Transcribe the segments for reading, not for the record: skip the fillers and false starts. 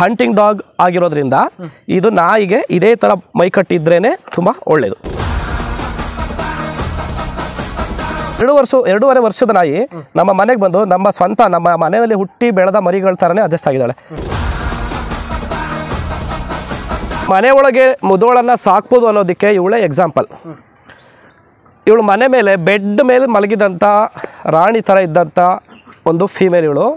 Hunting dog ಆಗಿರೋದ್ರಿಂದ ಇದು ನಾಯಿಗೆ ಇದೇ ಥರ ಮೈಕಟ್ಟಿದ್ರೇ ತುಂಬ ಒಳ್ಳೆಯದು. 2.5 ವರ್ಷದ ನಾಯಿ ನಮ್ಮ ಮನೆಗೆ ಬಂದು ನಮ್ಮ ಮನೆಯಲ್ಲಿ ಹುಟ್ಟಿ ಬೆಳೆದ ಮರಿಗಳ ಥರನೇ ಅಡ್ಜಸ್ಟ್ ಆಗಿದ್ದಾಳೆ. ಮನೆ ಒಳಗೆ ಮುದೋಳನ್ನು ಸಾಕ್ಬೋದು ಅನ್ನೋದಕ್ಕೆ ಇವಳೇ ಎಕ್ಸಾಂಪಲ್. ಇವಳು ಮನೆ ಮೇಲೆ ಬೆಡ್ ಮೇಲೆ ಮಲಗಿದಂಥ ರಾಣಿ ಥರ ಇದ್ದಂಥ ಒಂದು ಫೀಮೇಲ್ ಇವಳು.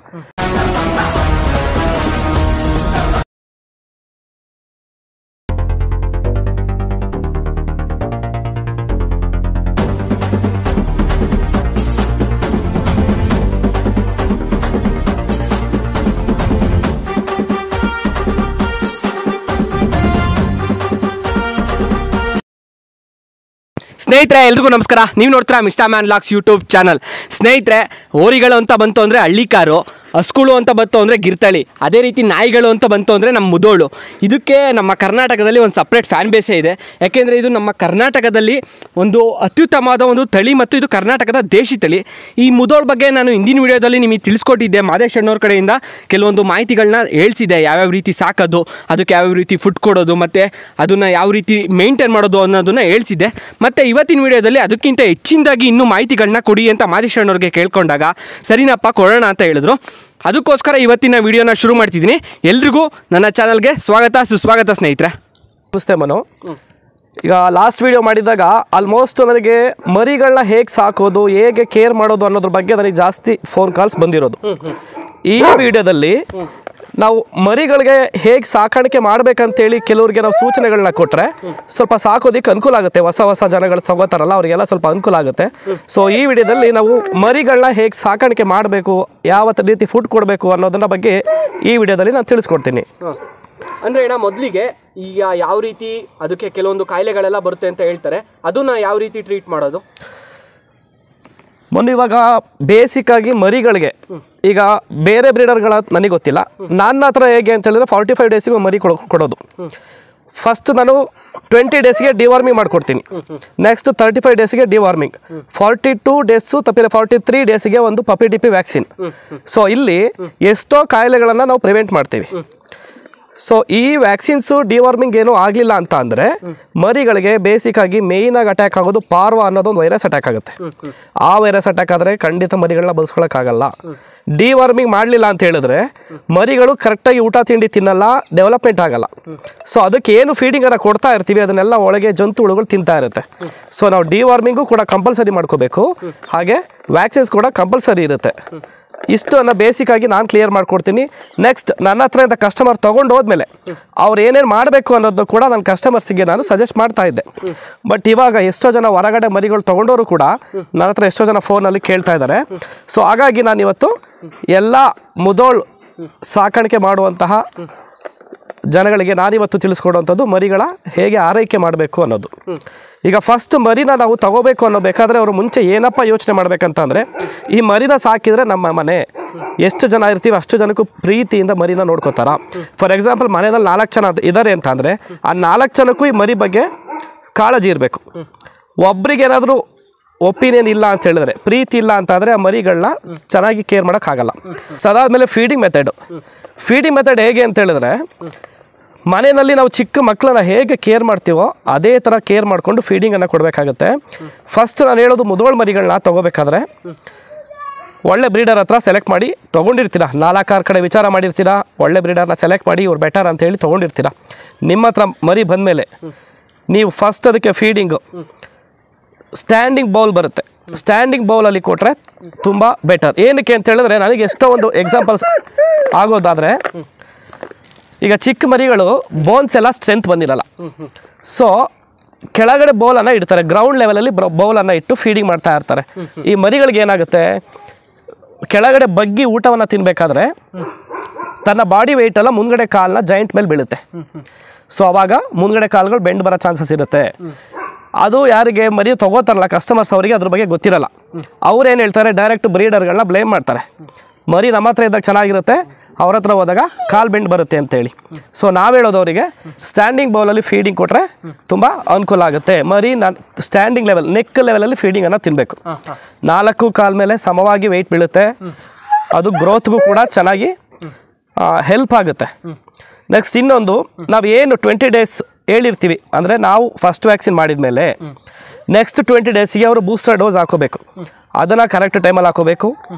ಸ್ನೇಹಿತರೆ ಎಲ್ರಿಗೂ ನಮಸ್ಕಾರ. ನೀವು ನೋಡ್ತೀರಾ Mister Man Locks YouTube channel. ಸ್ನೇಹಿತರೆ, ಹೋರಿಗಳು ಅಂತ ಬಂತು ಅಂದರೆ ಹಳ್ಳಿಕಾರು, ಹಸುಗಳು ಅಂತ ಬಂತು ಅಂದರೆ ಗಿರ್ತಳಿ, ಅದೇ ರೀತಿ ನಾಯಿಗಳು ಅಂತ ಬಂತು ಅಂದರೆ ನಮ್ಮ ಮುದೋಳು. ಇದಕ್ಕೆ ನಮ್ಮ ಕರ್ನಾಟಕದಲ್ಲಿ ಒಂದು ಸಪ್ರೇಟ್ ಫ್ಯಾನ್ ಬೇಸೇ ಇದೆ. ಯಾಕೆಂದರೆ ಇದು ನಮ್ಮ ಕರ್ನಾಟಕದಲ್ಲಿ ಒಂದು ಅತ್ಯುತ್ತಮವಾದ ಒಂದು ತಳಿ ಮತ್ತು ಇದು ಕರ್ನಾಟಕದ ದೇಶಿ ತಳಿ. ಈ ಮುದೋಳ ಬಗ್ಗೆ ನಾನು ಹಿಂದಿನ ವಿಡಿಯೋದಲ್ಲಿ ನಿಮಗೆ ತಿಳಿಸ್ಕೊಟ್ಟಿದ್ದೆ. ಮಾದೇಶ್ ಅಣ್ಣವ್ರ ಕಡೆಯಿಂದ ಕೆಲವೊಂದು ಮಾಹಿತಿಗಳನ್ನ ಹೇಳ್ಸಿದೆ. ಯಾವ್ಯಾವ ರೀತಿ ಸಾಕೋದು, ಅದಕ್ಕೆ ಯಾವ್ಯಾವ ರೀತಿ ಫುಡ್ ಕೊಡೋದು ಮತ್ತು ಅದನ್ನು ಯಾವ ರೀತಿ ಮೇಂಟೈನ್ ಮಾಡೋದು ಅನ್ನೋದನ್ನು ಹೇಳ್ಸಿದ್ದೆ. ಮತ್ತು ಇವತ್ತಿನ ವಿಡಿಯೋದಲ್ಲಿ ಅದಕ್ಕಿಂತ ಹೆಚ್ಚಿನದಾಗಿ ಇನ್ನೂ ಮಾಹಿತಿಗಳನ್ನ ಕೊಡಿ ಅಂತ ಮಾದೇಶ್ ಅಣ್ಣವ್ರಿಗೆ ಕೇಳ್ಕೊಂಡಾಗ ಸರಿನಪ್ಪ ಕೊಡೋಣ ಅಂತ ಹೇಳಿದ್ರು. ಅದಕ್ಕೋಸ್ಕರ ಇವತ್ತಿನ ವಿಡಿಯೋನ ಶುರು ಮಾಡ್ತಿದ್ದೀನಿ. ಎಲ್ರಿಗೂ ನನ್ನ ಚಾನಲ್ಗೆ ಸ್ವಾಗತ ಸುಸ್ವಾಗತ ಸ್ನೇಹಿತರೆ. ನಮಸ್ತೆ ಮನು. ಈಗ ಲಾಸ್ಟ್ ವಿಡಿಯೋ ಮಾಡಿದಾಗ ಆಲ್ಮೋಸ್ಟ್ ನನಗೆ ಮರಿಗಳನ್ನ ಹೇಗೆ ಸಾಕೋದು, ಹೇಗೆ ಕೇರ್ ಮಾಡೋದು ಅನ್ನೋದ್ರ ಬಗ್ಗೆ ನನಗೆ ಜಾಸ್ತಿ ಫೋನ್ ಕಾಲ್ಸ್ ಬಂದಿರೋದು. ಈ ವಿಡಿಯೋದಲ್ಲಿ ನಾವು ಮರಿಗಳಿಗೆ ಹೇಗೆ ಸಾಕಾಣಿಕೆ ಮಾಡಬೇಕಂತೇಳಿ ಕೆಲವರಿಗೆ ನಾವು ಸೂಚನೆಗಳನ್ನ ಕೊಟ್ಟರೆ ಸ್ವಲ್ಪ ಸಾಕೋದಕ್ಕೆ ಅನುಕೂಲ ಆಗುತ್ತೆ. ಹೊಸ ಜನಗಳು ತಗೋತಾರಲ್ಲ ಅವರಿಗೆಲ್ಲ ಸ್ವಲ್ಪ ಅನುಕೂಲ ಆಗುತ್ತೆ. ಸೊ ಈ ವಿಡಿಯೋದಲ್ಲಿ ನಾವು ಮರಿಗಳನ್ನ ಹೇಗೆ ಸಾಕಾಣಿಕೆ ಮಾಡಬೇಕು, ಯಾವ ರೀತಿ ಫುಡ್ ಕೊಡಬೇಕು ಅನ್ನೋದನ್ನ ಬಗ್ಗೆ ಈ ವಿಡಿಯೋದಲ್ಲಿ ನಾನು ತಿಳಿಸ್ಕೊಡ್ತೀನಿ. ಅಂದರೆ ಅಣ್ಣ, ಮೊದಲಿಗೆ ಈಗ ಯಾವ ರೀತಿ ಅದಕ್ಕೆ ಕೆಲವೊಂದು ಕಾಯಿಲೆಗಳೆಲ್ಲ ಬರುತ್ತೆ ಅಂತ ಹೇಳ್ತಾರೆ, ಅದನ್ನ ಯಾವ ರೀತಿ ಟ್ರೀಟ್ ಮಾಡೋದು? ಇವಾಗ ಬೇಸಿಕ್ ಆಗಿ ಮರಿಗಳಿಗೆ ಈಗ ಬೇರೆ ಬ್ರೀಡರ್ಗಳ ನನಗೆ ಗೊತ್ತಿಲ್ಲ. ನನ್ನ ಹತ್ರ ಹೇಗೆ ಅಂತ ಹೇಳಿದ್ರೆ 45 ಡೇಸಿಗೆ ಮರಿ ಕೊಡೋದು. ಫಸ್ಟ್ ನಾನು 20 ಡೇಸ್ಗೆ ಡಿವಾರ್ಮಿಂಗ್ ಮಾಡಿಕೊಡ್ತೀನಿ. ನೆಕ್ಸ್ಟ್ 35 ಡೇಸ್ಗೆ ಡಿವಾರ್ಮಿಂಗ್, 42 ಡೇಸು ತಪ್ಪಿದ್ರೆ 43 ಡೇಸ್ಗೆ ಒಂದು ಪಪಿ ಡಿಪಿ ವ್ಯಾಕ್ಸಿನ್. ಸೊ ಇಲ್ಲಿ ಎಷ್ಟೋ ಕಾಯಿಲೆಗಳನ್ನು ನಾವು ಪ್ರಿವೆಂಟ್ ಮಾಡ್ತೀವಿ. ಸೊ ಈ ವ್ಯಾಕ್ಸಿನ್ಸು ಡಿವಾರ್ಮಿಂಗ್ ಏನೂ ಆಗಲಿಲ್ಲ ಅಂತ ಅಂದರೆ ಮರಿಗಳಿಗೆ ಬೇಸಿಕ್ಕಾಗಿ ಮೇಯ್ನಾಗಿ ಅಟ್ಯಾಕ್ ಆಗೋದು ಪಾರ್ವ ಅನ್ನೋದೊಂದು ವೈರಸ್ ಅಟ್ಯಾಕ್ ಆಗುತ್ತೆ. ಆ ವೈರಸ್ ಅಟ್ಯಾಕ್ ಆದರೆ ಖಂಡಿತ ಮರಿಗಳನ್ನ ಬದುಸ್ಕೊಳ್ಳೋಕ್ಕಾಗಲ್ಲ. ಡಿವಾರ್ಮಿಂಗ್ ಮಾಡಲಿಲ್ಲ ಅಂತ ಹೇಳಿದ್ರೆ ಮರಿಗಳು ಕರೆಕ್ಟಾಗಿ ಊಟ ತಿಂಡಿ ತಿನ್ನಲ್ಲ, ಡೆವಲಪ್ಮೆಂಟ್ ಆಗಲ್ಲ. ಸೊ ಅದಕ್ಕೆ ಏನು ಫೀಡಿಂಗನ್ನು ಕೊಡ್ತಾ ಇರ್ತೀವಿ ಅದನ್ನೆಲ್ಲ ಒಳಗೆ ಜಂತುಹುಳುಗಳು ತಿಂತಾ ಇರುತ್ತೆ. ಸೊ ನಾವು ಡಿವಾರ್ಮಿಂಗು ಕೂಡ ಕಂಪಲ್ಸರಿ ಮಾಡ್ಕೋಬೇಕು, ಹಾಗೆ ವ್ಯಾಕ್ಸಿನ್ಸ್ ಕೂಡ ಕಂಪಲ್ಸರಿ ಇರುತ್ತೆ. ಇಷ್ಟನ್ನು ಬೇಸಿಕ್ಕಾಗಿ ನಾನು ಕ್ಲಿಯರ್ ಮಾಡ್ಕೊಡ್ತೀನಿ. ನೆಕ್ಸ್ಟ್ ನನ್ನ ಹತ್ರ ಕಸ್ಟಮರ್ ತೊಗೊಂಡು ಹೋದ್ಮೇಲೆ ಅವ್ರು ಏನೇನು ಮಾಡಬೇಕು ಅನ್ನೋದು ಕೂಡ ನನ್ನ ಕಸ್ಟಮರ್ಸಿಗೆ ನಾನು ಸಜೆಸ್ಟ್ ಮಾಡ್ತಾ ಇದ್ದೆ. ಬಟ್ ಇವಾಗ ಎಷ್ಟೋ ಜನ ಹೊರಗಡೆ ಮರಿಗಳು ತೊಗೊಂಡವರು ಕೂಡ ನನ್ನ ಹತ್ರ ಎಷ್ಟೋ ಜನ ಫೋನಲ್ಲಿ ಕೇಳ್ತಾ ಇದ್ದಾರೆ. ಸೊ ಹಾಗಾಗಿ ನಾನು ಇವತ್ತು ಎಲ್ಲ ಮುದೋಳು ಸಾಕಾಣಿಕೆ ಮಾಡುವಂತಹ ಜನಗಳಿಗೆ ನಾನಿವತ್ತು ತಿಳಿಸ್ಕೊಡುವಂಥದ್ದು ಮರಿಗಳ ಹೇಗೆ ಆರೈಕೆ ಮಾಡಬೇಕು ಅನ್ನೋದು. ಈಗ ಫಸ್ಟ್ ಮರಿನ ನಾವು ತಗೋಬೇಕು ಅನ್ನೋಬೇಕಾದ್ರೆ ಅವರು ಮುಂಚೆ ಏನಪ್ಪ ಯೋಚನೆ ಮಾಡಬೇಕಂತಂದರೆ, ಈ ಮರಿನ ಸಾಕಿದರೆ ನಮ್ಮ ಮನೆ ಎಷ್ಟು ಜನ ಇರ್ತೀವಿ ಅಷ್ಟು ಜನಕ್ಕೂ ಪ್ರೀತಿಯಿಂದ ಮರಿನ ನೋಡ್ಕೋತಾರ. ಫಾರ್ ಎಕ್ಸಾಂಪಲ್ ಮನೆಯಲ್ಲಿ 4 ಜನ ಇದ್ದಾರೆ ಅಂತ ಅಂದರೆ ಆ 4 ಜನಕ್ಕೂ ಈ ಮರಿ ಬಗ್ಗೆ ಕಾಳಜಿ ಇರಬೇಕು. ಒಬ್ರಿಗೆ ಏನಾದರೂ ಒಪಿನಿಯನ್ ಇಲ್ಲ ಅಂತ ಹೇಳಿದ್ರೆ, ಪ್ರೀತಿ ಇಲ್ಲ ಅಂತ ಅಂದರೆ ಆ ಮರಿಗಳನ್ನ ಚೆನ್ನಾಗಿ ಕೇರ್ ಮಾಡೋಕ್ಕಾಗಲ್ಲ. ಸೊ ಅದಾದಮೇಲೆ ಫೀಡಿಂಗ್ ಮೆಥಡ್ ಹೇಗೆ ಅಂತ ಹೇಳಿದ್ರೆ, ಮನೆಯಲ್ಲಿ ನಾವು ಚಿಕ್ಕ ಮಕ್ಕಳನ್ನ ಹೇಗೆ ಕೇರ್ ಮಾಡ್ತೀವೋ ಅದೇ ಥರ ಕೇರ್ ಮಾಡಿಕೊಂಡು ಫೀಡಿಂಗನ್ನು ಕೊಡಬೇಕಾಗತ್ತೆ. ಫಸ್ಟ್ ನಾನು ಹೇಳೋದು, ಮುದೋಳು ಮರಿಗಳನ್ನ ತೊಗೋಬೇಕಾದ್ರೆ ಒಳ್ಳೆ ಬ್ರೀಡರ್ ಹತ್ರ ಸೆಲೆಕ್ಟ್ ಮಾಡಿ ತೊಗೊಂಡಿರ್ತೀರ. 4-6 ಕಡೆ ವಿಚಾರ ಮಾಡಿರ್ತೀರ, ಒಳ್ಳೆ ಬ್ರೀಡರ್ನ ಸೆಲೆಕ್ಟ್ ಮಾಡಿ ಇವ್ರು ಬೆಟರ್ ಅಂತ ಹೇಳಿ ತೊಗೊಂಡಿರ್ತೀರ. ನಿಮ್ಮ ಹತ್ರ ಮರಿ ಬಂದಮೇಲೆ ನೀವು ಫಸ್ಟ್ ಅದಕ್ಕೆ ಫೀಡಿಂಗು ಸ್ಟ್ಯಾಂಡಿಂಗ್ ಬೌಲ್ ಬರುತ್ತೆ, ಸ್ಟ್ಯಾಂಡಿಂಗ್ ಬೌಲಲ್ಲಿ ಕೊಟ್ಟರೆ ತುಂಬ ಬೆಟರ್. ಏನಕ್ಕೆ ಅಂತ ಹೇಳಿದ್ರೆ, ನನಗೆ ಎಷ್ಟೋ ಒಂದು ಎಕ್ಸಾಂಪಲ್ಸ್ ಆಗೋದಾದರೆ, ಈಗ ಚಿಕ್ಕ ಮರಿಗಳು ಬೋನ್ಸ್ ಎಲ್ಲ ಸ್ಟ್ರೆಂತ್ ಬಂದಿರಲ್ಲ. ಸೊ ಕೆಳಗಡೆ ಬೌಲನ್ನು ಇಡ್ತಾರೆ, ಗ್ರೌಂಡ್ ಲೆವೆಲಲ್ಲಿ ಬೌಲನ್ನು ಇಟ್ಟು ಫೀಡಿಂಗ್ ಮಾಡ್ತಾ ಇರ್ತಾರೆ. ಈ ಮರಿಗಳಿಗೆ ಏನಾಗುತ್ತೆ, ಕೆಳಗಡೆ ಬಗ್ಗಿ ಊಟವನ್ನು ತಿನ್ನಬೇಕಾದ್ರೆ ತನ್ನ ಬಾಡಿ ವೆಯ್ಟ್ ಎಲ್ಲ ಮುಂದ್ಗಡೆ ಕಾಲನ್ನ ಜಾಯಿಂಟ್ ಮೇಲೆ ಬೀಳುತ್ತೆ. ಸೊ ಆವಾಗ ಮುಂದ್ಗಡೆ ಕಾಲುಗಳು ಬೆಂಡ್ ಬರೋ ಚಾನ್ಸಸ್ ಇರುತ್ತೆ. ಅದು ಯಾರಿಗೆ ಮರಿ ತೊಗೋತಾರಲ್ಲ ಕಸ್ಟಮರ್ಸ್, ಅವರಿಗೆ ಅದ್ರ ಬಗ್ಗೆ ಗೊತ್ತಿರಲ್ಲ. ಅವ್ರು ಏನು ಹೇಳ್ತಾರೆ, ಡೈರೆಕ್ಟ್ ಬ್ರೀಡರ್ಗಳನ್ನ ಬ್ಲೇಮ್ ಮಾಡ್ತಾರೆ. ಮರಿ ನಮ್ಮ ಹತ್ರ ಇದ್ದಾಗ ಚೆನ್ನಾಗಿರುತ್ತೆ, ಅವ್ರ ಹತ್ರ ಹೋದಾಗ ಕಾಲು ಬೆಂಡ್ ಬರುತ್ತೆ ಅಂತೇಳಿ. ಸೊ ನಾವು ಹೇಳೋದವರಿಗೆ ಸ್ಟ್ಯಾಂಡಿಂಗ್ ಬೌಲಲ್ಲಿ ಫೀಡಿಂಗ್ ಕೊಟ್ಟರೆ ತುಂಬ ಅನುಕೂಲ ಆಗುತ್ತೆ. ಮರಿ ಸ್ಟ್ಯಾಂಡಿಂಗ್ ಲೆವೆಲ್, ನೆಕ್ ಲೆವೆಲಲ್ಲಿ ಫೀಡಿಂಗನ್ನು ತಿನ್ನಬೇಕು. 4 ಕಾಲ ಮೇಲೆ ಸಮವಾಗಿ ವೆಯ್ಟ್ ಬೀಳುತ್ತೆ. ಅದು ಗ್ರೋತ್ಗೂ ಕೂಡ ಚೆನ್ನಾಗಿ ಹೆಲ್ಪ್ ಆಗುತ್ತೆ. ನೆಕ್ಸ್ಟ್ ಇನ್ನೊಂದು ನಾವು ಏನು 20 ಡೇಸ್ ಹೇಳಿರ್ತೀವಿ ಅಂದರೆ ನಾವು ಫಸ್ಟ್ ವ್ಯಾಕ್ಸಿನ್ ಮಾಡಿದ ಮೇಲೆ ನೆಕ್ಸ್ಟ್ 20 ಡೇಸಿಗೆ ಅವರು ಬೂಸ್ಟರ್ ಡೋಸ್ ಹಾಕೋಬೇಕು. ಅದನ್ನು ಕರೆಕ್ಟ್ ಟೈಮಲ್ಲಿ ಹಾಕೋಬೇಕು.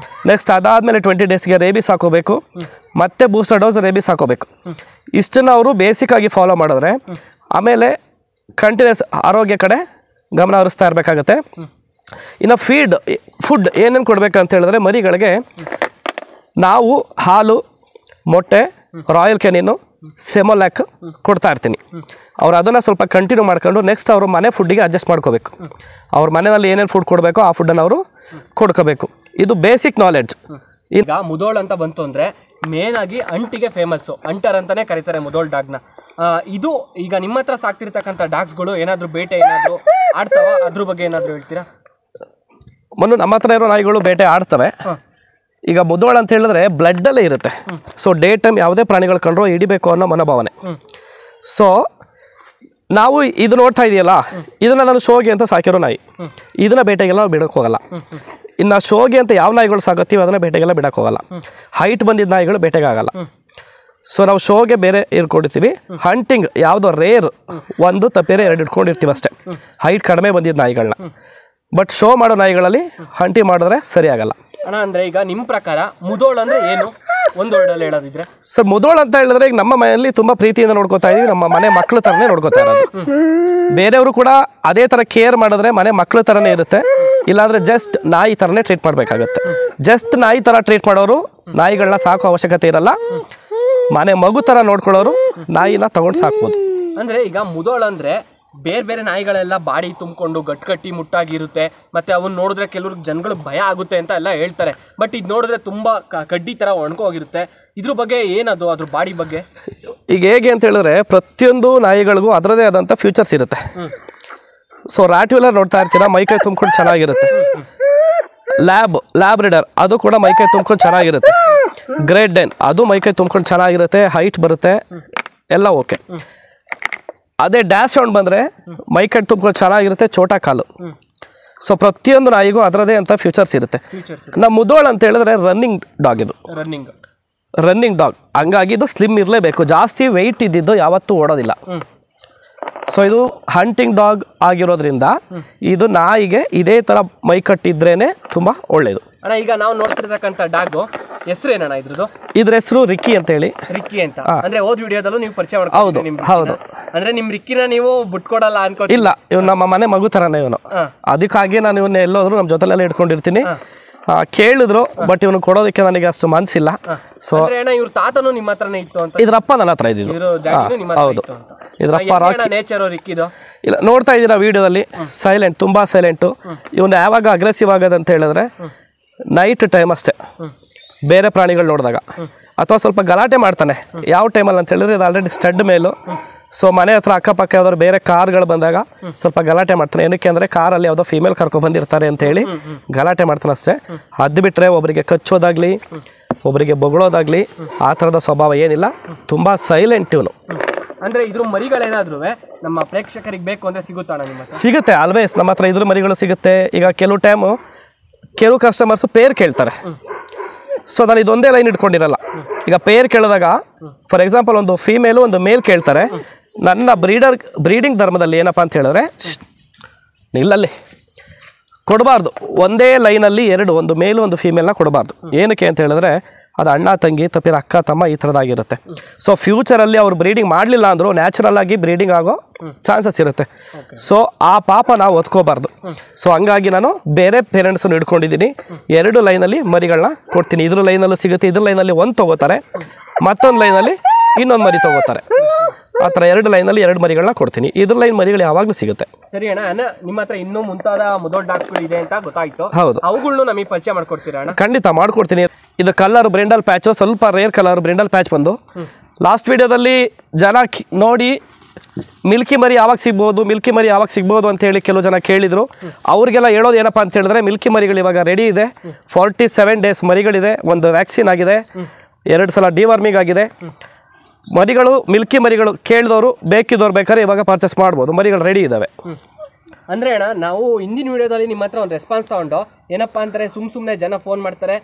ನೆಕ್ಸ್ಟ್ ಅದಾದಮೇಲೆ 20 ಡೇಸ್ಗೆ ರೇಬಿಸ್ ಹಾಕೋಬೇಕು, ಮತ್ತೆ ಬೂಸ್ಟರ್ ಡೋಸ್ ರೇಬಿಸ್ ಹಾಕೋಬೇಕು. ಇಷ್ಟನ್ನು ಅವರು ಬೇಸಿಕ್ಕಾಗಿ ಫಾಲೋ ಮಾಡಿದ್ರೆ ಆಮೇಲೆ ಕಂಟಿನ್ಯೂಸ್ ಆರೋಗ್ಯ ಕಡೆ ಗಮನ ಹರಿಸ್ತಾ ಇರಬೇಕಾಗತ್ತೆ. ಇನ್ನು ಫುಡ್ ಏನೇನು ಕೊಡಬೇಕಂತ ಹೇಳಿದ್ರೆ ಮರಿಗಳಿಗೆ ನಾವು ಹಾಲು, ಮೊಟ್ಟೆ, ರಾಯಲ್ ಕೆನಿನು, ಸೆಮೋಲ್ಯಾಕ್ ಕೊಡ್ತಾ ಇರ್ತೀನಿ. ಅವ್ರು ಅದನ್ನು ಸ್ವಲ್ಪ ಕಂಟಿನ್ಯೂ ಮಾಡ್ಕೊಂಡು ನೆಕ್ಸ್ಟ್ ಅವರು ಮನೆ ಫುಡ್ಡಿಗೆ ಅಡ್ಜಸ್ಟ್ ಮಾಡ್ಕೋಬೇಕು. ಅವ್ರ ಮನೆಯಲ್ಲಿ ಏನೇನು ಫುಡ್ ಕೊಡಬೇಕೋ ಆ ಫುಡ್ಡನ್ನು ಅವರು ಕೊಡ್ಕೋಬೇಕು. ಇದು ಬೇಸಿಕ್ ನಾಲೆಡ್ಜ್. ಈಗ ಮುದೋಳ್ ಅಂತ ಬಂತು ಅಂದರೆ ಮೇನ್ ಆಗಿ ಅಂಟಿಗೆ ಫೇಮಸ್ಸು, ಅಂಟರ್ ಅಂತಲೇ ಕರೀತಾರೆ ಮುದೋಳ್ ಡಾಗ್ನ. ಇದು ಈಗ ನಿಮ್ಮ ಹತ್ರ ಸಾಕ್ತಿರ್ತಕ್ಕಂಥ ಡಾಗ್ಸ್ಗಳು ಏನಾದರೂ ಬೇಟೆ ಏನಾದರೂ ಆಡ್ತಾವ, ಅದ್ರ ಬಗ್ಗೆ ಏನಾದರೂ ಹೇಳ್ತೀರಾ? ನಮ್ಮ ಹತ್ರ ಇರೋ ನಾಯಿಗಳು ಬೇಟೆ ಆಡ್ತವೆ. ಈಗ ಮುದೋಳ್ ಅಂತ ಹೇಳಿದ್ರೆ ಬ್ಲಡ್ಡಲ್ಲೇ ಇರುತ್ತೆ. ಸೊ ಡೇ ಟೈಮ್ ಯಾವುದೇ ಪ್ರಾಣಿಗಳು ಕಂಡ್ರೂ ಹಿಡಿಬೇಕು ಅನ್ನೋ ಮನೋಭಾವನೆ. ಸೊ ನಾವು ಇದು ನೋಡ್ತಾ ಇದೆಯಲ್ಲ, ಇದನ್ನು ನಾನು ಶೋಗೆ ಅಂತ ಸಾಕಿರೋ ನಾಯಿ. ಇದನ್ನು ಬೇಟೆಗೆಲ್ಲ ಬಿಡೋಕೆ ಹೋಗಲ್ಲ. ಇನ್ನು ಶೋಗೆ ಅಂತ ಯಾವ ನಾಯಿಗಳು ಸಾಕತ್ತೀವಿ ಅದನ್ನು ಬೇಟೆಗೆಲ್ಲ ಬಿಡೋಕೆ ಹೋಗಲ್ಲ. ಹೈಟ್ ಬಂದಿದ್ದ ನಾಯಿಗಳು ಬೇಟೆಗೆ ಆಗಲ್ಲ. ಸೊ ನಾವು ಶೋಗೆ ಬೇರೆ ಇಟ್ಕೊಂಡಿರ್ತೀವಿ. ಹಂಟಿಂಗ್ ಯಾವುದೋ ರೇರ್ 1 ತಪ್ಪೇರೆ 2 ಇಟ್ಕೊಂಡಿರ್ತೀವಿ ಅಷ್ಟೇ, ಹೈಟ್ ಕಡಿಮೆ ಬಂದಿದ್ದ ನಾಯಿಗಳನ್ನ. ಬಟ್ ಶೋ ಮಾಡೋ ನಾಯಿಗಳಲ್ಲಿ ಹಂಟಿಂಗ್ ಮಾಡಿದ್ರೆ ಸರಿ ಆಗಲ್ಲ. ಅಣ್ಣ ಅಂದರೆ ಈಗ ನಿಮ್ಮ ಪ್ರಕಾರ ಮುದೋಳ್ ಅಂದರೆ ಏನು, ಒಂದು ವರ್ಡಲ್ಲಿ ಹೇಳೋದಿದ್ರೆ? ಸರ್, ಮುದೋಳ್ ಅಂತ ಹೇಳಿದ್ರೆ ಈಗ ನಮ್ಮ ಮನೆಯಲ್ಲಿ ತುಂಬ ಪ್ರೀತಿಯಿಂದ ನೋಡ್ಕೋತಾ ಇದೀವಿ. ನಮ್ಮ ಮನೆ ಮಕ್ಕಳು ಥರನೇ ನೋಡ್ಕೋತಾ ಇರೋದು. ಬೇರೆಯವರು ಕೂಡ ಅದೇ ಥರ ಕೇರ್ ಮಾಡಿದ್ರೆ ಮನೆ ಮಕ್ಕಳು ಥರನೇ ಇರುತ್ತೆ. ಇಲ್ಲಾಂದರೆ ಜಸ್ಟ್ ನಾಯಿ ಥರನೇ ಟ್ರೀಟ್ ಮಾಡಬೇಕಾಗತ್ತೆ. ಜಸ್ಟ್ ನಾಯಿ ಥರ ಟ್ರೀಟ್ ಮಾಡೋರು ನಾಯಿಗಳನ್ನ ಸಾಕೋ ಅವಶ್ಯಕತೆ ಇರಲ್ಲ. ಮನೆ ಮಗು ಥರ ನೋಡ್ಕೊಳ್ಳೋರು ನಾಯಿನ ತಗೊಂಡು ಸಾಕ್ಬೋದು. ಅಂದರೆ ಈಗ ಮುದೋಳ್ ಅಂದರೆ ಬೇರೆ ಬೇರೆ ನಾಯಿಗಳೆಲ್ಲ ಬಾಡಿ ತುಂಬಿಕೊಂಡು ಗಟ್ಟಿ ಮುಟ್ಟಾಗಿರುತ್ತೆ, ಮತ್ತು ಅವನ್ನ ನೋಡಿದ್ರೆ ಕೆಲವ್ರಿಗೆ ಜನಗಳು ಭಯ ಆಗುತ್ತೆ ಅಂತ ಎಲ್ಲ ಹೇಳ್ತಾರೆ. ಬಟ್ ಇದು ನೋಡಿದ್ರೆ ತುಂಬ ಕಡ್ಡಿ ಥರ ಒಣಗೋಗಿರುತ್ತೆ. ಇದ್ರ ಬಗ್ಗೆ ಏನದು, ಅದ್ರ ಬಾಡಿ ಬಗ್ಗೆ? ಈಗ ಹೇಗೆ ಅಂತ ಹೇಳಿದ್ರೆ ಪ್ರತಿಯೊಂದು ನಾಯಿಗಳಿಗೂ ಅದರದೇ ಆದಂಥ ಫ್ಯೂಚರ್ಸ್ ಇರುತ್ತೆ. ಸೊ ರ್ಯಾಟ್ಯುಲರ್ ನೋಡ್ತಾ ಇರ್ತೀರ, ಮೈಕೈ ತುಂಬ್ಕೊಂಡು ಚೆನ್ನಾಗಿರುತ್ತೆ. ಲ್ಯಾಬ್ ರೀಡರ್ ಅದು ಕೂಡ ಮೈಕೈ ತುಂಬ್ಕೊಂಡು ಚೆನ್ನಾಗಿರುತ್ತೆ. ಗ್ರೇಟ್ ಡೆನ್ ಅದು ಮೈಕೈ ತುಂಬ್ಕೊಂಡು ಚೆನ್ನಾಗಿರುತ್ತೆ, ಹೈಟ್ ಬರುತ್ತೆ, ಎಲ್ಲ ಓಕೆ. ಅದೇ ಡ್ಯಾಶ್ ಸೌಂಡ್ ಬಂದರೆ ಮೈಕೈ ತುಂಬ್ಕೊಂಡು ಚೆನ್ನಾಗಿರುತ್ತೆ, ಚೋಟಾ ಕಾಲು. ಸೊ ಪ್ರತಿಯೊಂದು ನಾಯಿಗೂ ಅದರದೇ ಅಂತ ಫ್ಯೂಚರ್ಸ್ ಇರುತ್ತೆ. ನಮ್ಮ ಮುದೋಳ್ ಅಂತ ಹೇಳಿದ್ರೆ ರನ್ನಿಂಗ್ ಡಾಗ್. ಇದು ರನ್ನಿಂಗ್ ಡಾಗ್, ಹಂಗಾಗಿ ಇದು ಸ್ಲಿಮ್ ಇರಲೇಬೇಕು. ಜಾಸ್ತಿ ವೆಯ್ಟ್ ಇದ್ದಿದ್ದು ಯಾವತ್ತೂ ಓಡೋದಿಲ್ಲ. ಸೊ ಇದು ಹಂಟಿಂಗ್ ಡಾಗ್ ಆಗಿರೋದ್ರಿಂದ ಇದು ನಾಯಿಗೆ ಇದೇ ಥರ ಮೈಕಟ್ಟಿದ್ರೇ ತುಂಬ ಒಳ್ಳೆಯದು. ಅಣ್ಣ ಈಗ ನಾವು ನೋಡ್ತಿರ್ತಕ್ಕಂಥ ಡಾಗು ಹೆಸರೇನಣ್ಣ ಇದ್ರದ್ದು? ಇದ್ರ ಹೆಸರು ರಿಕ್ಕಿ ಅಂತ ಹೇಳಿ. ರಿಕ್ಕಿ ಅಂತ ಅಂದ್ರೆ ಹೋದ್ ವಿಡಿಯೋದಲ್ಲೂ ನೀವು ಪರಿಚಯ ಮಾಡ್ಕೊಂಡು? ಹೌದು. ಅಂದ್ರೆ ನಿಮ್ ರಿಕ್ಕಿನ ನೀವು ಬಿಟ್ಕೊಡಲ್ಲ ಅನ್ಕೋ? ಇಲ್ಲ, ಇವ್ ನಮ್ಮ ಮನೆ ಮಗು ಥರನೇ ಇವನು. ಅದಕ್ಕಾಗಿ ನಾನು ಇವನ್ನ ಎಲ್ಲೋದ್ರು ನಮ್ಮ ಜೊತೆಲೆಲ್ಲ ಇಟ್ಕೊಂಡಿರ್ತೀನಿ. ಕೇಳಿದ್ರು, ಬಟ್ ಇವನು ಕೊಡೋದಕ್ಕೆ ನನಗೆ ಅಷ್ಟು ಮನಸ್ಸಿಲ್ಲ. ಸೊ ಇವ್ರ ತಾತನು ನಿಮ್ಮ ಹತ್ರನೇ ಇತ್ತು ಅಂತ? ಇದ್ರಪ್ಪ ನನ್ನ ಹತ್ರ ಇದ್ದಿದ್ದು. ಹೌದು, ಇದ್ರಪ್ಪ ರಾಕಿ. ನೇಚರ್ ರಿಕ್ಕಿ ಇದು ಇಲ್ಲ, ನೋಡ್ತಾ ಇದ್ದೀರಾ ವಿಡಿಯೋದಲ್ಲಿ, ಸೈಲೆಂಟ್, ತುಂಬ ಸೈಲೆಂಟು. ಇವನು ಯಾವಾಗ ಅಗ್ರೆಸಿವ್ ಆಗೋದಂತ ಹೇಳಿದ್ರೆ ನೈಟ್ ಟೈಮ್ ಅಷ್ಟೇ, ಬೇರೆ ಪ್ರಾಣಿಗಳು ನೋಡಿದಾಗ, ಅಥವಾ ಸ್ವಲ್ಪ ಗಲಾಟೆ ಮಾಡ್ತಾನೆ. ಯಾವ ಟೈಮಲ್ಲಿ ಅಂತ ಹೇಳಿದ್ರೆ ಇದು ಆಲ್ರೆಡಿ ಸ್ಟಡ್ ಮೇಲು. ಸೊ ಮನೆ ಹತ್ರ ಅಕ್ಕಪಕ್ಕ ಯಾವ್ದಾದ್ರು ಬೇರೆ ಕಾರ್ಗಳು ಬಂದಾಗ ಸ್ವಲ್ಪ ಗಲಾಟೆ ಮಾಡ್ತಾನೆ. ಏನಕ್ಕೆ ಅಂದರೆ ಕಾರಲ್ಲಿ ಯಾವುದೋ ಫೀಮೇಲ್ ಕರ್ಕೊ ಬಂದಿರ್ತಾರೆ ಅಂತ ಹೇಳಿ ಗಲಾಟೆ ಮಾಡ್ತಾನೆ ಅಷ್ಟೇ. ಅದು ಬಿಟ್ಟರೆ ಒಬ್ಬರಿಗೆ ಕಚ್ಚೋದಾಗ್ಲಿ, ಒಬ್ಬರಿಗೆ ಬೊಗಳೋದಾಗ್ಲಿ ಆ ಥರದ ಸ್ವಭಾವ ಏನಿಲ್ಲ. ತುಂಬ ಸೈಲೆಂಟ್ ಇವನು. ಅಂದ್ರೆ ಇದ್ರ ಮರಿಗಳೇನಾದ್ರೂ ನಮ್ಮ ಪ್ರೇಕ್ಷಕರಿಗೆ ಬೇಕು ಅಂದ್ರೆ ಸಿಗುತ್ತಾ ನಿಮ್ಮ ಹತ್ರ? ಸಿಗುತ್ತೆ, ಆಲ್ವೇಸ್ ನಮ್ಮ ಹತ್ರ ಇದ್ರ ಮರಿಗಳು ಸಿಗುತ್ತೆ. ಈಗ ಕೆಲವು ಟೈಮು ಕೆಲವು ಕಸ್ಟಮರ್ಸು ಪೇರ್ ಕೇಳ್ತಾರೆ. ಸೊ ನಾನು ಇದೊಂದೇ ಲೈನ್ ಇಟ್ಕೊಂಡಿರಲ್ಲ. ಈಗ ಪೇರ್ ಕೇಳಿದಾಗ ಫಾರ್ ಎಕ್ಸಾಂಪಲ್ ಒಂದು ಫೀಮೇಲು ಒಂದು ಮೇಲ್ ಕೇಳ್ತಾರೆ. ನನ್ನ ಬ್ರೀಡಿಂಗ್ ಧರ್ಮದಲ್ಲಿ ಏನಪ್ಪ ಅಂತ ಹೇಳಿದ್ರೆ ನಿಲ್ಲಲ್ಲಿ ಕೊಡಬಾರ್ದು. ಒಂದೇ ಲೈನಲ್ಲಿ ಒಂದು ಮೇಲು ಒಂದು ಫೀಮೇಲ್ನ ಕೊಡಬಾರ್ದು. ಏನಕ್ಕೆ ಅಂತ ಹೇಳಿದ್ರೆ ಅದು ಅಣ್ಣ ತಂಗಿ ತಪ್ಪಿರ ಅಕ್ಕ ತಮ್ಮ ಈ ಥರದಾಗಿರುತ್ತೆ. ಸೊ ಫ್ಯೂಚರಲ್ಲಿ ಅವ್ರು ಬ್ರೀಡಿಂಗ್ ಮಾಡಲಿಲ್ಲ ಅಂದರೂ ನ್ಯಾಚುರಲ್ ಆಗಿ ಬ್ರೀಡಿಂಗ್ ಆಗೋ ಚಾನ್ಸಸ್ ಇರುತ್ತೆ. ಸೊ ಆ ಪಾಪ ನಾವು ಒತ್ಕೋಬಾರ್ದು. ಸೊ ಹಂಗಾಗಿ ನಾನು ಬೇರೆ ಪೇರೆಂಟ್ಸನ್ನು ಹಿಡ್ಕೊಂಡಿದ್ದೀನಿ. 2 ಲೈನಲ್ಲಿ ಮರಿಗಳನ್ನ ಕೊಡ್ತೀನಿ. ಇದ್ರ ಲೈನಲ್ಲೂ ಸಿಗುತ್ತೆ, ಇದ್ರ ಲೈನಲ್ಲಿ ಒಂದು ತೊಗೋತಾರೆ, ಮತ್ತೊಂದು ಲೈನಲ್ಲಿ ಇನ್ನೊಂದು ಮರಿ ತೊಗೋತಾರೆ. ಆ ಥರ 2 ಲೈನಲ್ಲಿ 2 ಮರಿಗಳನ್ನ ಕೊಡ್ತೀನಿ. ಇದ್ರ ಲೈನ್ ಮರಿಗಳು ಯಾವಾಗಲೂ ಸಿಗುತ್ತೆ. ಸರಿ ಅಣ್ಣ, ನಿಮ್ಮ ಹತ್ರ ಇನ್ನೂ ಮುಂತಾದ ಮುದೋಳ್ ಡಾಗ್ಸ್ಗಳು ಇದೆ ಅಂತ ಗೊತ್ತಾಯ್ತು. ಹೌದು, ಅವುಗಳನ್ನ ನಮಗೆ ಪರಿಚಯ ಮಾಡ್ಕೊಡ್ತೀರಾ ಅಣ್ಣ? ಖಂಡಿತ ಮಾಡ್ಕೊಡ್ತೀನಿ. ಇದು ಕಲರ್ ಬ್ರಿಂಡಲ್ ಪ್ಯಾಚು, ಸ್ವಲ್ಪ ರೇರ್ ಕಲರ್ ಬ್ರಿಂಡಲ್ ಪ್ಯಾಚ್ ಬಂದು ಲಾಸ್ಟ್ ವಿಡಿಯೋದಲ್ಲಿ ಜನ ನೋಡಿ ಮಿಲ್ಕಿ ಮರಿ ಯಾವಾಗ ಸಿಗ್ಬೋದು ಅಂತೇಳಿ ಕೆಲವು ಜನ ಕೇಳಿದರು. ಅವ್ರಿಗೆಲ್ಲ ಹೇಳೋದು ಏನಪ್ಪ ಅಂತ ಹೇಳಿದ್ರೆ ಮಿಲ್ಕಿ ಮರಿಗಳು ಇವಾಗ ರೆಡಿ ಇದೆ. 47 ಡೇಸ್ ಮರಿಗಳಿದೆ, ಒಂದು ವ್ಯಾಕ್ಸಿನ್ ಆಗಿದೆ, 2 ಸಲ ಡಿವಾರ್ಮಿಂಗ್ ಆಗಿದೆ. ಮರಿಗಳು ಮಿಲ್ಕಿ ಮರಿಗಳು ಕೇಳಿದವರು ಬೇಕಿದ್ದವ್ರು ಬೇಕಾದ್ರೆ ಇವಾಗ ಪರ್ಚೇಸ್ ಮಾಡ್ಬೋದು. ಮರಿಗಳು ರೆಡಿ ಇದ್ದಾವೆ. ಅಂದರೆ ಅಣ್ಣ ನಾವು ಹಿಂದಿನ ವಿಡಿಯೋದಲ್ಲಿ ನಿಮ್ಮ ಹತ್ರ ಒಂದು ರೆಸ್ಪಾನ್ಸ್ ತೊಗೊಂಡು ಏನಪ್ಪ ಅಂತಾರೆ, ಸುಮ್ಮನೆ ಜನ ಫೋನ್ ಮಾಡ್ತಾರೆ,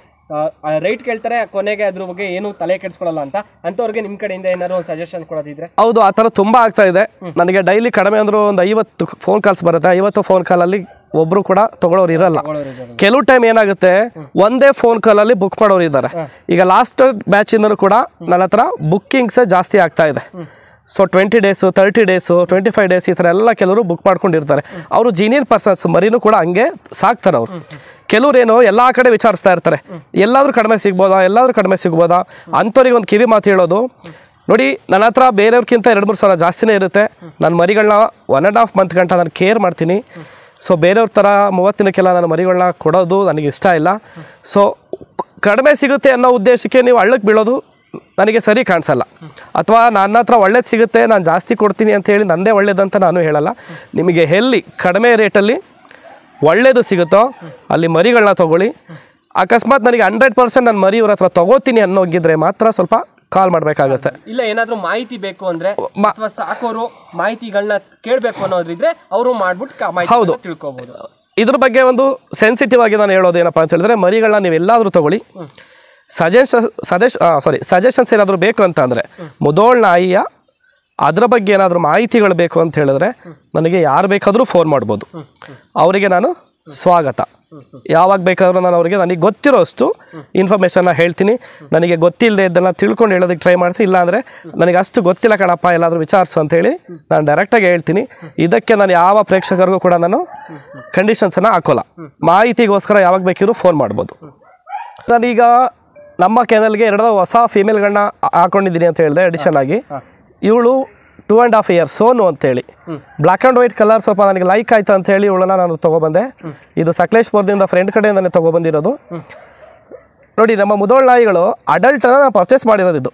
ರೈಟ್ ಕೇಳ್ತಾರೆ, ಕೊನೆಗೆ ಅದ್ರ ಬಗ್ಗೆ ಏನು ತಲೆ ಕೆಡಿಸ್ಕೊಳ್ಳಲ್ಲ ಅಂತ, ಅಂಥವ್ರಿಗೆ ನಿಮ್ಮ ಕಡೆಯಿಂದ ಏನಾದ್ರು ಒಂದು ಸಜೆಷನ್ ಕೊಡೋದಿದ್ರೆ? ಹೌದು, ಆ ಥರ ತುಂಬ ಆಗ್ತಾ ಇದೆ. ನನಗೆ ಡೈಲಿ ಕಡಿಮೆ ಅಂದರೂ ಒಂದು 50 ಫೋನ್ ಕಾಲ್ಸ್ ಬರುತ್ತೆ. 50 ಫೋನ್ ಕಾಲಲ್ಲಿ ಒಬ್ಬರು ಕೂಡ ತಗೊಳ್ಳೋರು ಇರಲ್ಲ. ಕೆಲವು ಟೈಮ್ ಏನಾಗುತ್ತೆ, ಒಂದೇ ಫೋನ್ ಕಾಲಲ್ಲಿ ಬುಕ್ ಮಾಡೋರು ಇದ್ದಾರೆ. ಈಗ ಲಾಸ್ಟ್ ಬ್ಯಾಚಿಂದನೂ ಕೂಡ ನನ್ನ ಹತ್ರ ಬುಕ್ಕಿಂಗ್ಸೇ ಜಾಸ್ತಿ ಆಗ್ತಾ ಇದೆ. ಸೊ 20 ಡೇಸು, 30 ಡೇಸು, 25 ಡೇಸ್ ಈ ಥರ ಎಲ್ಲ ಕೆಲವರು ಬುಕ್ ಮಾಡ್ಕೊಂಡಿರ್ತಾರೆ. ಅವರು ಜೀನಿಯರ್ ಪರ್ಸನ್ಸ್ ಮರಿನೂ ಕೂಡ ಹಂಗೆ ಸಾಕ್ತಾರೆ ಅವರು. ಕೆಲವ್ರೇನು ಎಲ್ಲ ಕಡೆ ವಿಚಾರಿಸ್ತಾ ಇರ್ತಾರೆ, ಎಲ್ಲಾದರೂ ಕಡಿಮೆ ಸಿಗ್ಬೋದಾ ಅಂಥವ್ರಿಗೆ ಒಂದು ಕಿವಿ ಮಾತು ಹೇಳೋದು, ನೋಡಿ ನನ್ನ ಹತ್ರ ಬೇರೆಯವ್ರಿಗಿಂತ 2-3 ಸಾವಿರ ಜಾಸ್ತಿನೇ ಇರುತ್ತೆ. ನಾನು ಮರಿಗಳನ್ನ 1.5 ಮಂತ್ ಗಂಟ ನಾನು ಕೇರ್ ಮಾಡ್ತೀನಿ. ಸೊ ಬೇರೆಯವ್ರ ಥರ 30 ದಿನಕ್ಕೆಲ್ಲ ನಾನು ಮರಿಗಳನ್ನ ಕೊಡೋದು ನನಗೆ ಇಷ್ಟ ಇಲ್ಲ. ಸೊ ಕಡಿಮೆ ಸಿಗುತ್ತೆ ಅನ್ನೋ ಉದ್ದೇಶಕ್ಕೆ ನೀವು ಹಳ್ಳಕ್ಕೆ ಬೀಳೋದು ನನಗೆ ಸರಿ ಕಾಣಿಸಲ್ಲ. ಅಥವಾ ನನ್ನ ಹತ್ರ ಒಳ್ಳೇದು ಸಿಗುತ್ತೆ, ನಾನು ಜಾಸ್ತಿ ಕೊಡ್ತೀನಿ ಅಂತ ಹೇಳಿ ನಂದೇ ಒಳ್ಳೇದಂತ ನಾನು ಹೇಳಲ್ಲ. ನಿಮಗೆ ಎಲ್ಲಿ ಕಡಿಮೆ ರೇಟಲ್ಲಿ ಒಳ್ಳೇದು ಸಿಗುತ್ತೋ ಅಲ್ಲಿ ಮರಿಗಳನ್ನ ತೊಗೊಳ್ಳಿ. ಅಕಸ್ಮಾತ್ ನನಗೆ 100% ನಾನು ಮರಿ ಇವ್ರ ಹತ್ರ ತೊಗೋತೀನಿ ಅನ್ನೋಗಿದ್ರೆ ಮಾತ್ರ ಸ್ವಲ್ಪ ಕಾಲ್ ಮಾಡಬೇಕಾಗುತ್ತೆ. ಇಲ್ಲ ಏನಾದರೂ ಮಾಹಿತಿ ಬೇಕು ಅಂದರೆ ಅಥವಾ ಸಾಕೋರು ಮಾಹಿತಿಗಳನ್ನ ಕೇಳಬೇಕು ಅನ್ನೋದ್ರಿದ್ರೆ ಅವರು ಮಾಡ್ಬಿಟ್ಟು ತಿಳ್ಕೊಬೋದು. ಇದ್ರ ಬಗ್ಗೆ ಒಂದು ಸೆನ್ಸಿಟಿವ್ ಆಗಿ ನಾನು ಹೇಳೋದು ಏನಪ್ಪ ಅಂತ ಹೇಳಿದ್ರೆ, ಮರಿಗಳನ್ನ ನೀವು ಎಲ್ಲಾದರೂ ತೊಗೊಳ್ಳಿ. ಸಜೆಷನ್ಸ್ ಏನಾದರೂ ಬೇಕು ಅಂತ ಅಂದರೆ ಮುದೋಳ್ ನಾಯಿಯ ಅದರ ಬಗ್ಗೆ ಏನಾದರೂ ಮಾಹಿತಿಗಳು ಬೇಕು ಅಂತ ಹೇಳಿದ್ರೆ ನನಗೆ ಯಾರು ಬೇಕಾದರೂ ಫೋನ್ ಮಾಡ್ಬೋದು. ಅವರಿಗೆ ನಾನು ಸ್ವಾಗತ. ಯಾವಾಗ ಬೇಕಾದರೂ ನಾನು ಅವರಿಗೆ ನನಗೆ ಗೊತ್ತಿರೋ ಅಷ್ಟು ಇನ್ಫಾರ್ಮೇಷನ್ನ ಹೇಳ್ತೀನಿ. ನನಗೆ ಗೊತ್ತಿಲ್ಲದೆ ಇದ್ದನ್ನು ತಿಳ್ಕೊಂಡು ಹೇಳೋದಕ್ಕೆ ಟ್ರೈ ಮಾಡ್ತೀನಿ. ಇಲ್ಲಾಂದರೆ ನನಗೆ ಅಷ್ಟು ಗೊತ್ತಿಲ್ಲ ಕಣಪ್ಪ, ಎಲ್ಲಾದರೂ ವಿಚಾರಿಸು ಅಂತೇಳಿ ನಾನು ಡೈರೆಕ್ಟಾಗಿ ಹೇಳ್ತೀನಿ. ಇದಕ್ಕೆ ನಾನು ಯಾವ ಪ್ರೇಕ್ಷಕರಿಗೂ ಕೂಡ ನಾನು ಕಂಡೀಷನ್ಸನ್ನು ಹಾಕೋಲ್ಲ. ಮಾಹಿತಿಗೋಸ್ಕರ ಯಾವಾಗ ಬೇಕಿದ್ರು ಫೋನ್ ಮಾಡ್ಬೋದು. ನಾನೀಗ ನಮ್ಮ ಚಾನಲ್ಗೆ 2 ಹೊಸ ಫೀಮೇಲ್ಗಳನ್ನ ಹಾಕೊಂಡಿದ್ದೀನಿ ಅಂತ ಹೇಳಿದೆ ಅಡಿಷನ್ ಆಗಿ. ಇವಳು 2.5 years ಸೋನು ಅಂತೇಳಿ, ಬ್ಲ್ಯಾಕ್ ಆ್ಯಂಡ್ ವೈಟ್ ಕಲರ್ ಸ್ವಲ್ಪ ನನಗೆ ಲೈಕ್ ಆಯ್ತು ಅಂತೇಳಿ ಇವಳನ್ನ ನಾನು ತೊಗೊಬಂದೆ. ಇದು ಸಕಲೇಶ್ಪುರದಿಂದ ಫ್ರೆಂಡ್ ಕಡೆಯಿಂದನೇ ತೊಗೊಬಂದಿರೋದು. ನೋಡಿ, ನಮ್ಮ ಮುದೋಳ್ ನಾಯಿಗಳು ಅಡಲ್ಟನ್ನು ನಾನು ಪರ್ಚೇಸ್ ಮಾಡಿರೋದು. ಇದು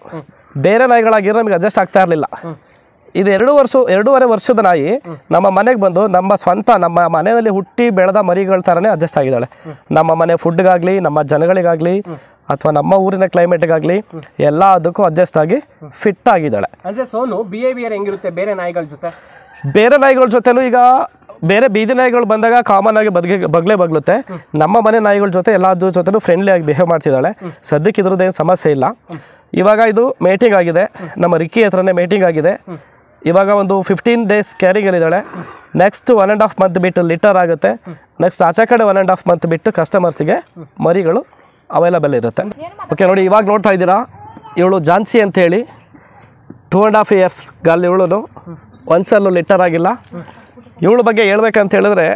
ಬೇರೆ ನಾಯಿಗಳಾಗಿರೋ ನಮಗೆ ಅಡ್ಜಸ್ಟ್ ಆಗ್ತಾ ಇರಲಿಲ್ಲ. ಇದು 2.5 ವರ್ಷದ ನಾಯಿ ನಮ್ಮ ಮನೆಗೆ ಬಂದು ನಮ್ಮ ಮನೆಯಲ್ಲಿ ಹುಟ್ಟಿ ಬೆಳೆದ ಮರಿಗಳ ಥರನೇ ಅಡ್ಜಸ್ಟ್ ಆಗಿದ್ದಾಳೆ. ನಮ್ಮ ಮನೆ ಫುಡ್ಗಾಗಲಿ, ನಮ್ಮ ಜನಗಳಿಗಾಗಲಿ, ಅಥವಾ ನಮ್ಮ ಊರಿನ ಕ್ಲೈಮೇಟ್ಗಾಗಲಿ ಎಲ್ಲ ಅದಕ್ಕೂ ಅಡ್ಜಸ್ಟ್ ಆಗಿ ಫಿಟ್ ಆಗಿದ್ದಾಳೆ. ಅಂದರೆ ಸೋನು ಬಿಹೇವಿಯರ್ ಹೆಂಗಿರುತ್ತೆ ಬೇರೆ ನಾಯಿಗಳ ಜೊತೆ? ಬೇರೆ ನಾಯಿಗಳ ಜೊತೆನೂ ಈಗ ಬೇರೆ ಬೀದಿ ನಾಯಿಗಳು ಬಂದಾಗ ಕಾಮನ್ ಆಗಿ ಬಗ್ಗುತ್ತೆ. ನಮ್ಮ ಮನೆ ನಾಯಿಗಳ ಜೊತೆ ಎಲ್ಲದ್ರ ಜೊತೆನೂ ಫ್ರೆಂಡ್ಲಿ ಆಗಿ ಬಿಹೇವ್ ಮಾಡ್ತಿದ್ದಾಳೆ. ಸದ್ಯಕ್ಕೆ ಇದ್ರದ್ದೇನು ಸಮಸ್ಯೆ ಇಲ್ಲ. ಇವಾಗ ಇದು ಮೇಟಿಂಗ್ ಆಗಿದೆ, ನಮ್ಮ ರಿಕ್ಕಿ ಹತ್ರನೇ ಮೇಟಿಂಗ್ ಆಗಿದೆ. ಇವಾಗ ಒಂದು 15 ಡೇಸ್ ಕ್ಯಾರಿಂಗಲ್ಲಿದ್ದಾಳೆ. ನೆಕ್ಸ್ಟ್ 1.5 ಮಂತ್ ಬಿಟ್ಟು ಲಿಟರ್ ಆಗುತ್ತೆ. ನೆಕ್ಸ್ಟ್ ಆಚೆ ಕಡೆ 1.5 ಮಂತ್ ಬಿಟ್ಟು ಕಸ್ಟಮರ್ಸಿಗೆ ಮರಿಗಳು ಅವೈಲಬಲ್ ಇರುತ್ತೆ. ಓಕೆ, ನೋಡಿ ಇವಾಗ ನೋಡ್ತಾ ಇದ್ದೀರಾ, ಇವಳು ಜಾನ್ಸಿ ಅಂತೇಳಿ 2.5 years ಗಾಲಿ. ಇವಳು ಒಂದ್ಸಲ ಲಿಟರ್ ಆಗಿಲ್ಲ. ಇವಳ ಬಗ್ಗೆ ಹೇಳ್ಬೇಕಂತ ಹೇಳಿದ್ರೆ,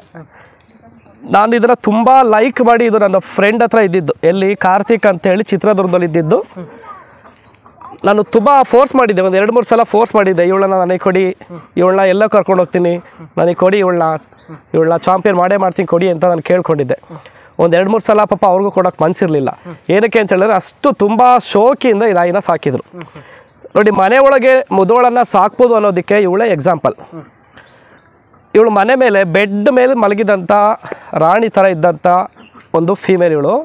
ನಾನು ಇದನ್ನು ತುಂಬ ಲೈಕ್ ಮಾಡಿ, ಇದು ನನ್ನ ಫ್ರೆಂಡ್ ಹತ್ರ ಇದ್ದಿದ್ದು, ಎಲ್ಲಿ ಕಾರ್ತಿಕ್ ಅಂತೇಳಿ ಚಿತ್ರದುರ್ಗದಲ್ಲಿ ಇದ್ದಿದ್ದು. ನಾನು ತುಂಬ ಫೋರ್ಸ್ ಮಾಡಿದ್ದೆ, ಒಂದು 2-3 ಸಲ ಫೋರ್ಸ್ ಮಾಡಿದ್ದೆ, ಇವಳನ್ನ ನನಗೆ ಕೊಡಿ, ಇವಳನ್ನ ಎಲ್ಲೋ ಕರ್ಕೊಂಡು ಹೋಗ್ತೀನಿ, ನನಗೆ ಕೊಡಿ, ಇವಳನ್ನ ಚಾಂಪಿಯನ್ ಮಾಡ್ತೀನಿ ಕೊಡಿ ಅಂತ ನಾನು ಕೇಳ್ಕೊಂಡಿದ್ದೆ. ಒಂದು 2-3 ಸಲ ಪಾಪ ಅವ್ರಿಗೂ ಕೊಡೋಕ್ಕೆ ಮನಸ್ಸಿರಲಿಲ್ಲ. ಏನಕ್ಕೆ ಅಂತ ಹೇಳಿದ್ರೆ ಅಷ್ಟು ತುಂಬ ಶೋಕಿಯಿಂದ ಈ ನಾಯಿನ ಸಾಕಿದ್ರು. ನೋಡಿ, ಮನೆ ಒಳಗೆ ಮುದೋಳನ್ನು ಸಾಕ್ಬೋದು ಅನ್ನೋದಕ್ಕೆ ಇವಳೇ ಎಕ್ಸಾಂಪಲ್. ಇವಳು ಮನೆ ಮೇಲೆ ಬೆಡ್ ಮೇಲೆ ಮಲಗಿದಂಥ ರಾಣಿ ಥರ ಇದ್ದಂಥ ಒಂದು ಫೀಮೇಲ್ ಇವಳು.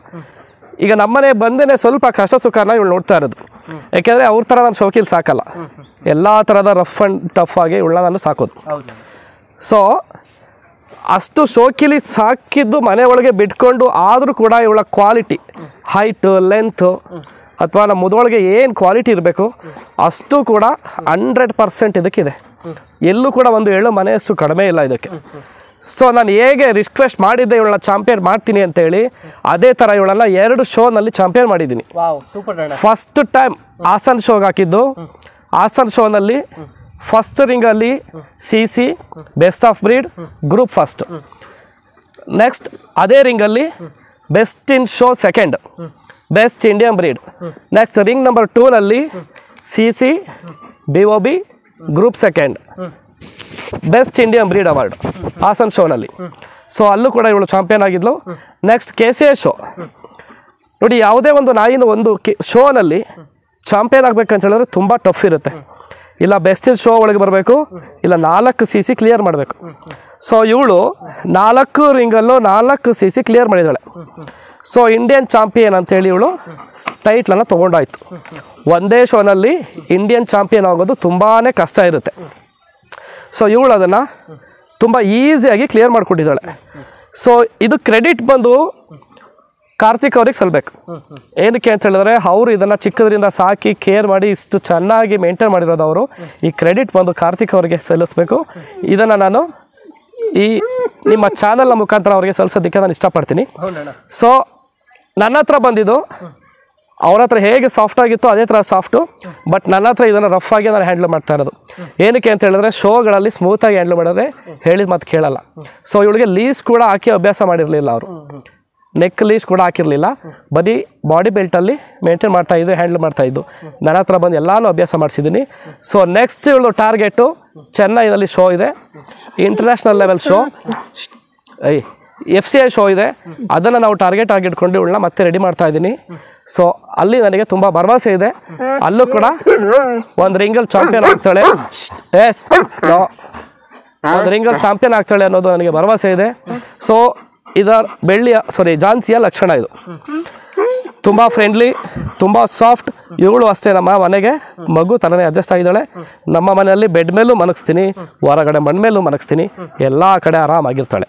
ಈಗ ನಮ್ಮನೆ ಬಂದೇ ಸ್ವಲ್ಪ ಕಷ್ಟ ಸುಖನ ಇವಳು ನೋಡ್ತಾ ಇರೋದು. ಯಾಕೆಂದರೆ ಅವ್ರ ಥರ ನಾನು ಶೋಕಿಲಿ ಸಾಕಲ್ಲ, ಎಲ್ಲ ಥರದ ರಫ್ ಆ್ಯಂಡ್ ಟಫ್ ಆಗಿ ಇವಳನ್ನ ನಾನು ಸಾಕೋದು. ಸೊ ಅಷ್ಟು ಶೋಕಿಲಿ ಸಾಕಿದ್ದು ಮನೆ ಒಳಗೆ ಬಿಟ್ಕೊಂಡು ಆದರೂ ಕೂಡ ಇವಳ ಕ್ವಾಲಿಟಿ, ಹೈಟು, ಲೆಂತು, ಅಥವಾ ನಮ್ಮ ಮುದೊಳಗೆ ಏನು ಕ್ವಾಲಿಟಿ ಇರಬೇಕು ಅಷ್ಟು ಕೂಡ 100% ಇದಕ್ಕಿದೆ. ಎಲ್ಲೂ ಕೂಡ ಒಂದು ಎಳ್ಳು ಮನೆಯಷ್ಟು ಕಡಿಮೆ ಇಲ್ಲ ಇದಕ್ಕೆ. ಸೊ ನಾನು ಹೇಗೆ ರಿಕ್ವೆಸ್ಟ್ ಮಾಡಿದ್ದೆ ಇವಳನ್ನ ಚಾಂಪಿಯನ್ ಮಾಡ್ತೀನಿ ಅಂತೇಳಿ, ಅದೇ ಥರ ಇವಳನ್ನ 2 ಶೋನಲ್ಲಿ ಚಾಂಪಿಯನ್ ಮಾಡಿದ್ದೀನಿ. ಫಸ್ಟ್ ಟೈಮ್ ಹಾಸನ್ ಶೋಗೆ ಹಾಕಿದ್ದು. ಹಾಸನ್ ಶೋನಲ್ಲಿ ಫಸ್ಟ್ ರಿಂಗಲ್ಲಿ CC best of breed group first. Next ಅದೇ ರಿಂಗಲ್ಲಿ best in show second, best Indian breed. Next ring number 2ನಲ್ಲಿ CC BOB group second, best Indian breed award Hassan ಶೋನಲ್ಲಿ. ಸೊ ಅಲ್ಲೂ ಕೂಡ ಇವಳು ಚಾಂಪಿಯನ್ ಆಗಿದ್ಲು. Next KCA show. ನೋಡಿ, ಯಾವುದೇ ಒಂದು ನಾಯಿನ ಒಂದು ಶೋನಲ್ಲಿ ಚಾಂಪಿಯನ್ ಆಗಬೇಕಂತ ಹೇಳಿದ್ರೆ ತುಂಬ ಟಫ್ ಇರುತ್ತೆ. ಇಲ್ಲ ಬೆಸ್ಟ್ ಇನ್ ಶೋ ಒಳಗೆ ಬರಬೇಕು, ಇಲ್ಲ 4 CC ಕ್ಲಿಯರ್ ಮಾಡಬೇಕು. ಸೊ ಇವಳು 4 ರಿಂಗಲ್ಲೂ 4 CC ಕ್ಲಿಯರ್ ಮಾಡಿದ್ದಾಳೆ. ಸೊ ಇಂಡಿಯನ್ ಚಾಂಪಿಯನ್ ಅಂತೇಳಿ ಇವಳು ಟೈಟ್ಲನ್ನು ತೊಗೊಂಡಾಯ್ತು. ಒಂದೇ ಶೋನಲ್ಲಿ ಇಂಡಿಯನ್ ಚಾಂಪಿಯನ್ ಆಗೋದು ತುಂಬಾ ಕಷ್ಟ ಇರುತ್ತೆ. ಸೊ ಇವಳು ಅದನ್ನು ತುಂಬ ಈಸಿಯಾಗಿ ಕ್ಲಿಯರ್ ಮಾಡಿಕೊಟ್ಟಿದ್ದಾಳೆ. ಸೊ ಇದು ಕ್ರೆಡಿಟ್ ಬಂದು ಕಾರ್ತಿಕ್ ಅವ್ರಿಗೆ ಸಲ್ಲಬೇಕು. ಏನಕ್ಕೆ ಅಂತ ಹೇಳಿದ್ರೆ ಅವರು ಇದನ್ನು ಚಿಕ್ಕದ್ರಿಂದ ಸಾಕಿ ಕೇರ್ ಮಾಡಿ ಇಷ್ಟು ಚೆನ್ನಾಗಿ ಮೇಂಟೈನ್ ಮಾಡಿರೋದು ಅವರು. ಈ ಕ್ರೆಡಿಟ್ ಬಂದು ಕಾರ್ತಿಕ್ ಅವರಿಗೆ ಸಲ್ಲಿಸಬೇಕು. ಇದನ್ನು ನಾನು ಈ ನಿಮ್ಮ ಚಾನಲ್ನ ಮುಖಾಂತರ ಅವರಿಗೆ ಸಲ್ಲಿಸೋದಕ್ಕೆ ನಾನು ಇಷ್ಟಪಡ್ತೀನಿ. ಸೊ ನನ್ನ ಹತ್ರ ಬಂದಿದ್ದು ಅವ್ರ ಹತ್ರ ಹೇಗೆ ಸಾಫ್ಟ್ ಆಗಿತ್ತು ಅದೇ ಥರ ಸಾಫ್ಟು, ಬಟ್ ನನ್ನ ಹತ್ರ ಇದನ್ನು ರಫ್ ಆಗಿ ನಾನು ಹ್ಯಾಂಡಲ್ ಮಾಡ್ತಾ ಇರೋದು. ಏನಕ್ಕೆ ಅಂತ ಹೇಳಿದ್ರೆ ಶೋಗಳಲ್ಲಿ ಸ್ಮೂತಾಗಿ ಹ್ಯಾಂಡಲ್ ಮಾಡಿದ್ರೆ ಹೇಳಿದ ಮಾತು ಕೇಳಲ್ಲ. ಸೊ ಇವಳಿಗೆ ಲೀಸ್ ಕೂಡ ಹಾಕಿ ಅಭ್ಯಾಸ ಮಾಡಿರಲಿಲ್ಲ ಅವರು, ನೆಕ್ ಲೀಸ್ ಕೂಡ ಹಾಕಿರಲಿಲ್ಲ, ಬರೀ ಬಾಡಿ ಬೆಲ್ಟಲ್ಲಿ ಮೇಂಟೈನ್ ಮಾಡ್ತಾಯಿದ್ದು, ಹ್ಯಾಂಡಲ್ ಮಾಡ್ತಾಯಿದ್ದು. ನನ್ನ ಹತ್ರ ಬಂದು ಎಲ್ಲನೂ ಅಭ್ಯಾಸ ಮಾಡಿಸಿದ್ದೀನಿ. ಸೊ ನೆಕ್ಸ್ಟ್ ಇವಳು ಟಾರ್ಗೆಟು ಚೆನ್ನೈನಲ್ಲಿ ಶೋ ಇದೆ, international level show, FCI show ಇದೆ. ಅದನ್ನು ನಾವು ಟಾರ್ಗೆಟ್ ಆಗಿಟ್ಕೊಂಡು ಇವಳನ್ನ ಮತ್ತೆ ರೆಡಿ ಮಾಡ್ತಾ ಇದ್ದೀನಿ. ಸೊ ಅಲ್ಲಿ ನನಗೆ ತುಂಬ ಭರವಸೆ ಇದೆ. ಅಲ್ಲೂ ಕೂಡ ಒಂದು ರಿಂಗಲ್ ಚಾಂಪಿಯನ್ ಆಗ್ತಾಳೆ, ಒಂದು ರಿಂಗಲ್ ಚಾಂಪಿಯನ್ ಆಗ್ತಾಳೆ ಅನ್ನೋದು ನನಗೆ ಭರವಸೆ ಇದೆ. ಸೊ ಇದರ ಝಾನ್ಸಿಯ ಲಕ್ಷಣ ಇದು. ತುಂಬ ಫ್ರೆಂಡ್ಲಿ, ತುಂಬ ಸಾಫ್ಟ್. ಇವಳು ಅಷ್ಟೇ ನಮ್ಮ ಮನೆಗೆ ಮಗು ಥರನೇ ಅಡ್ಜಸ್ಟ್ ಆಗಿದ್ದಾಳೆ. ನಮ್ಮ ಮನೆಯಲ್ಲಿ ಬೆಡ್ ಮೇಲೂ ಮಲಗಿಸ್ತೀನಿ, ಹೊರಗಡೆ ಮಣ್ಣು ಮೇಲೂ ಮಲಗಿಸ್ತೀನಿ, ಎಲ್ಲ ಕಡೆ ಆರಾಮಾಗಿರ್ತಾಳೆ.